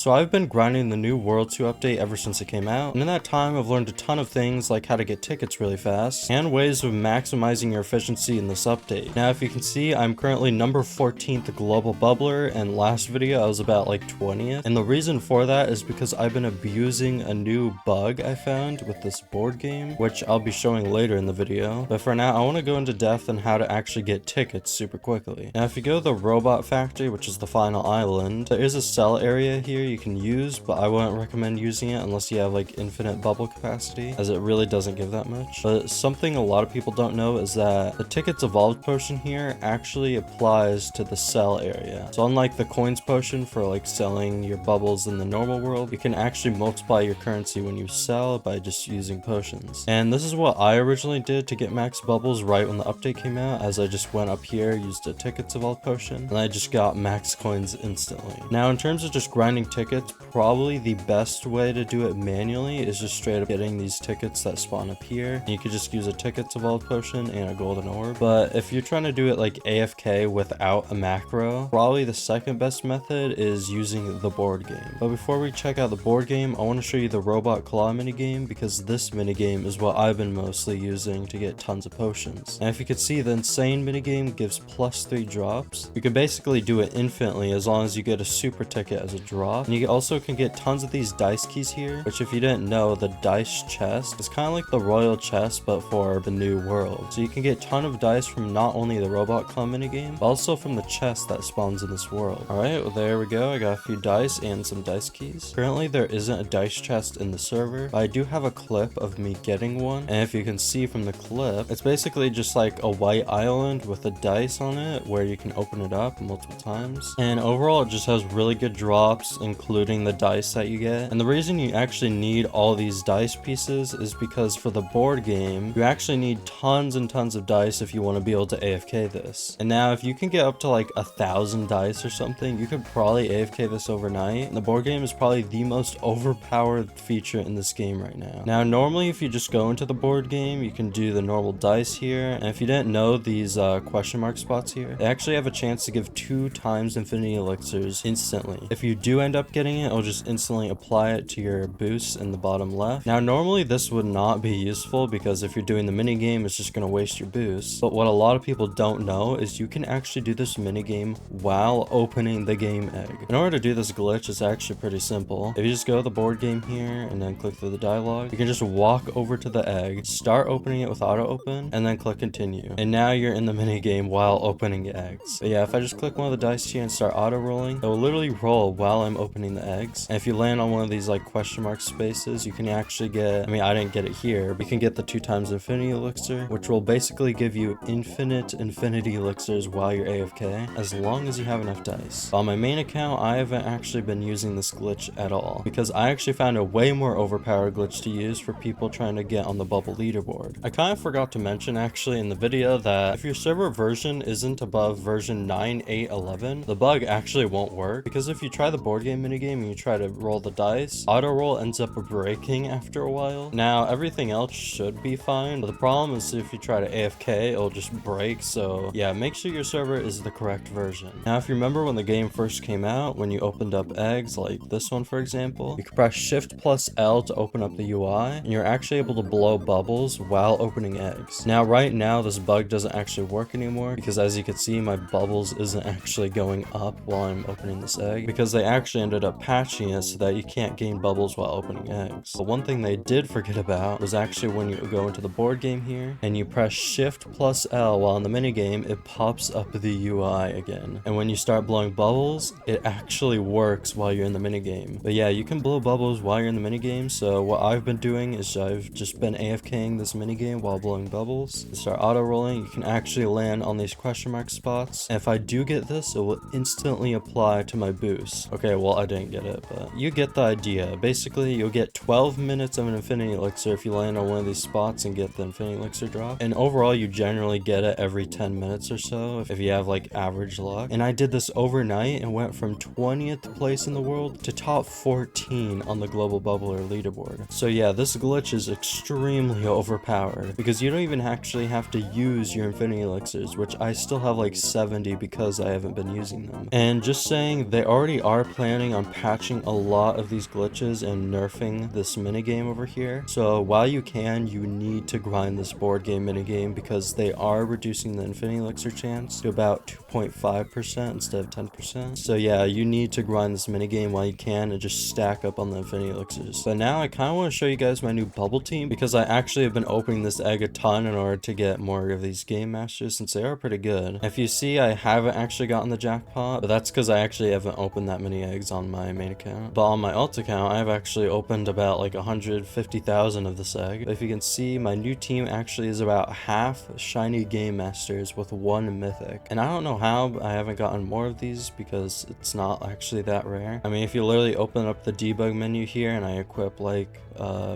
So I've been grinding the new World 2 update ever since it came out, and in that time I've learned a ton of things like how to get tickets really fast, and ways of maximizing your efficiency in this update. Now if you can see, I'm currently number 14th global bubbler, and last video I was about like 20th, and the reason for that is because I've been abusing a new bug I found with this board game, which I'll be showing later in the video. But for now, I want to go into depth on how to actually get tickets super quickly. Now if you go to the robot factory, which is the final island, there is a sell area here you can use, but I wouldn't recommend using it unless you have like infinite bubble capacity, as it really doesn't give that much. But something a lot of people don't know is that the tickets evolved potion here actually applies to the sell area. So unlike the coins potion for like selling your bubbles in the normal world, you can actually multiply your currency when you sell by just using potions. And this is what I originally did to get max bubbles right when the update came out, as I just went up here, used a tickets evolved potion, and I just got max coins instantly. Now in terms of just grinding tickets, probably the best way to do it manually is just straight up getting these tickets that spawn up here. And you could just use a tickets evolved potion and a golden orb. But if you're trying to do it like AFK without a macro, probably the second best method is using the board game. But before we check out the board game, I want to show you the robot claw minigame, because this minigame is what I've been mostly using to get tons of potions. And if you could see, the insane minigame gives +3 drops. You can basically do it infinitely as long as you get a super ticket as a drop. And you also can get tons of these dice keys here, which if you didn't know, the dice chest is kind of like the royal chest but for the new world. So you can get a ton of dice from not only the robot claw minigame, but also from the chest that spawns in this world. Alright, well there we go. I got a few dice and some dice keys. Currently there isn't a dice chest in the server, but I do have a clip of me getting one. And if you can see from the clip, it's basically just like a white island with a dice on it where you can open it up multiple times. And overall it just has really good drops, including the dice that you get. And the reason you actually need all these dice pieces is because for the board game, you actually need tons and tons of dice if you want to be able to AFK this. And now if you can get up to like 1,000 dice or something, you could probably AFK this overnight. And the board game is probably the most overpowered feature in this game right now. Now normally if you just go into the board game, you can do the normal dice here. And if you didn't know, these question mark spots here, they actually have a chance to give 2 times infinity elixirs instantly. If you do end up getting it, it'll just instantly apply it to your boosts in the bottom left. Now normally this would not be useful, because if you're doing the mini game, it's just going to waste your boosts. But what a lot of people don't know is you can actually do this mini game while opening the game egg. In order to do this glitch, it's actually pretty simple. If you just go to the board game here and then click through the dialogue, you can just walk over to the egg, start opening it with auto open, and then click continue. And now you're in the mini game while opening eggs. But yeah, if I just click one of the dice here and start auto rolling, it will literally roll while I'm opening the eggs. And if you land on one of these like question mark spaces, you can actually get, I mean, I didn't get it here, but you can get the 2 times infinity elixir, which will basically give you infinite infinity elixirs while you're AFK, as long as you have enough dice. On my main account, I haven't actually been using this glitch at all, because I actually found a way more overpowered glitch to use for people trying to get on the bubble leaderboard. I kind of forgot to mention actually in the video that if your server version isn't above version 9.8.11, the bug actually won't work, because if you try the board game minigame and you try to roll the dice, auto roll ends up breaking after a while. Now everything else should be fine, but the problem is if you try to AFK, it'll just break. So yeah, make sure your server is the correct version. Now if you remember when the game first came out, when you opened up eggs like this one for example, you could press Shift plus L to open up the UI, and you're actually able to blow bubbles while opening eggs. Now right now this bug doesn't actually work anymore, because as you can see, my bubbles isn't actually going up while I'm opening this egg, because they actually ended up patching it so that you can't gain bubbles while opening eggs. But one thing they did forget about was actually when you go into the board game here and you press Shift plus L while in the mini game, it pops up the UI again. And when you start blowing bubbles, it actually works while you're in the mini game. But yeah, you can blow bubbles while you're in the mini game. So what I've been doing is I've just been AFKing this mini game while blowing bubbles. To start auto rolling, you can actually land on these question mark spots. And if I do get this, it will instantly apply to my boost. Okay, well I didn't get it, but you get the idea. Basically, you'll get 12 minutes of an infinity elixir if you land on one of these spots and get the infinity elixir drop. And overall, you generally get it every 10 minutes or so if you have like average luck. And I did this overnight and went from 20th place in the world to top 14 on the global bubbler leaderboard. So yeah, this glitch is extremely overpowered, because you don't even actually have to use your infinity elixirs, which I still have like 70 because I haven't been using them. And just saying, they already are planning planning on patching a lot of these glitches and nerfing this minigame over here. So while you can, you need to grind this board game minigame because they are reducing the Infinity Elixir chance to about 2.5% instead of 10%. So yeah, you need to grind this minigame while you can and just stack up on the Infinity Elixirs. But now I kind of want to show you guys my new bubble team because I actually have been opening this egg a ton in order to get more of these game masters since they are pretty good. If you see, I haven't actually gotten the jackpot, but that's because I actually haven't opened that many eggs on my main account. But on my alt account, I've actually opened about like 150,000 of this egg. But if you can see, my new team actually is about half shiny game masters with 1 mythic. And I don't know how I haven't gotten more of these because it's not actually that rare. I mean, if you literally open up the debug menu here and I equip like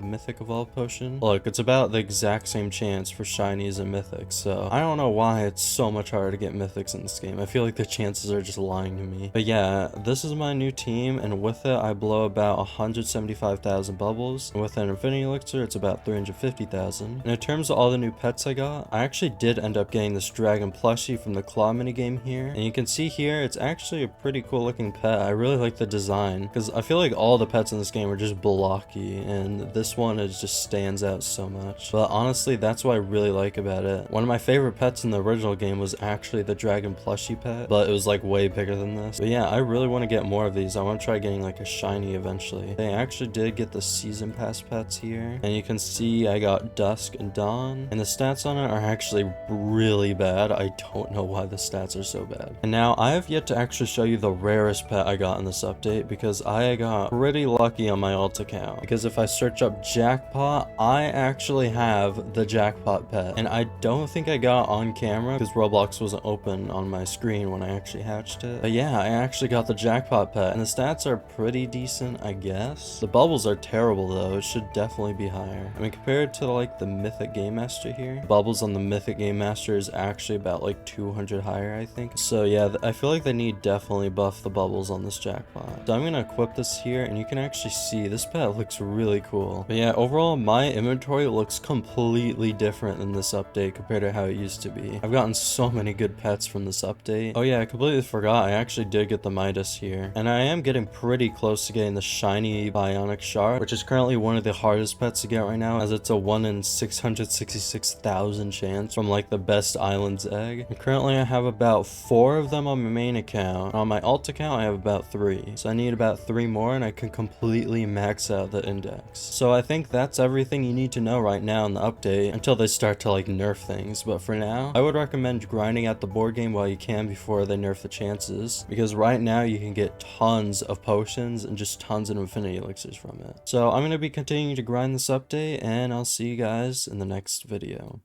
mythic evolve potion, look, it's about the exact same chance for shinies and mythics. So I don't know why it's so much harder to get mythics in this game. I feel like the chances are just lying to me. But yeah, this is my new team, and with it I blow about 175,000 bubbles, and with an Infinity Elixir it's about 350,000. And in terms of all the new pets I got, I actually did end up getting this dragon plushie from the claw minigame here, and you can see here it's actually a pretty cool looking pet. I really like the design because I feel like all the pets in this game are just blocky, and this one is just stands out so much. But honestly, that's what I really like about it. One of my favorite pets in the original game was actually the dragon plushie pet, but it was like way bigger than this. But yeah, I really want to get more of these. I want to try getting like a shiny eventually. They actually did get the season pass pets here, and you can see I got Dusk and Dawn, and the stats on it are actually really bad. I don't know why the stats are so bad. And now I have yet to actually show you the rarest pet I got in this update because I got pretty lucky on my alt account, because if I search up jackpot, I actually have the jackpot pet, and I don't think I got on camera because Roblox wasn't open on my screen when I actually hatched it. But yeah, I actually got the jackpot pet, and the stats are pretty decent, I guess. The bubbles are terrible though. It should definitely be higher. I mean, compared to like the mythic game master here, bubbles on the mythic game master is actually about like 200 higher, I think. So yeah, I feel like they need definitely buff the bubbles on this jackpot. So I'm gonna equip this here, and you can actually see this pet looks really cool. But yeah, overall my inventory looks completely different in this update compared to how it used to be. I've gotten so many good pets from this update. Oh yeah, I completely forgot, I actually did get the Midas here, and I am getting pretty close to getting the shiny bionic shard, which is currently one of the hardest pets to get right now, as it's a 1 in 666,000 chance from like the best islands egg. And currently I have about 4 of them on my main account. On my alt account I have about 3, so I need about 3 more and I can completely max out the index. So I think that's everything you need to know right now in the update until they start to like nerf things. But for now, I would recommend grinding out the board game while you can before they nerf the chances, because right now you can get tons of potions and just tons of Infinity Elixirs from it. So I'm going to be continuing to grind this update, and I'll see you guys in the next video.